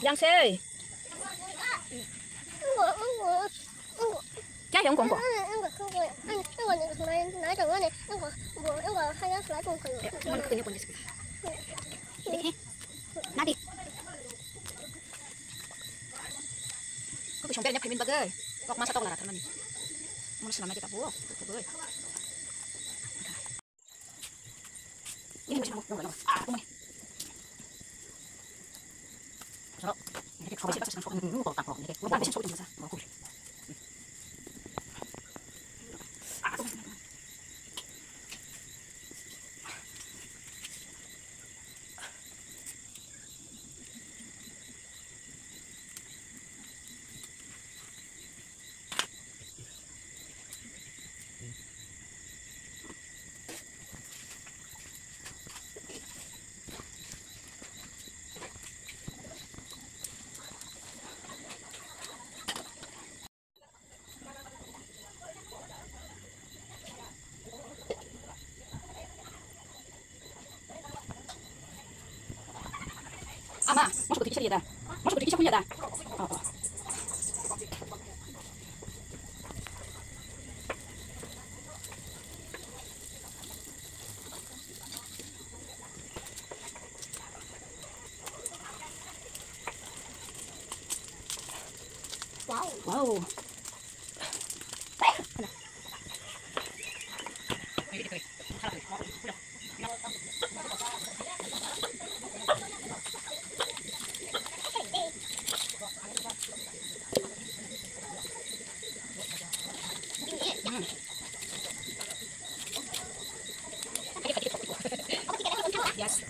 Giang ơi. Trái không còn. Nani. Kok bisa nyampe min bagai. Kok masa Togla rathar Nani. Mau selama kita buat, bagai. Ini masih mau ngomong. Aku mau. So, ini kau bisa pasang fokus dulu kalau tak ini. Mau pasang fokus masa. Fokus. Ama, masuk ke kisah dia dah. Masuk ke kisah punya dah. Oh. Wow. Yes.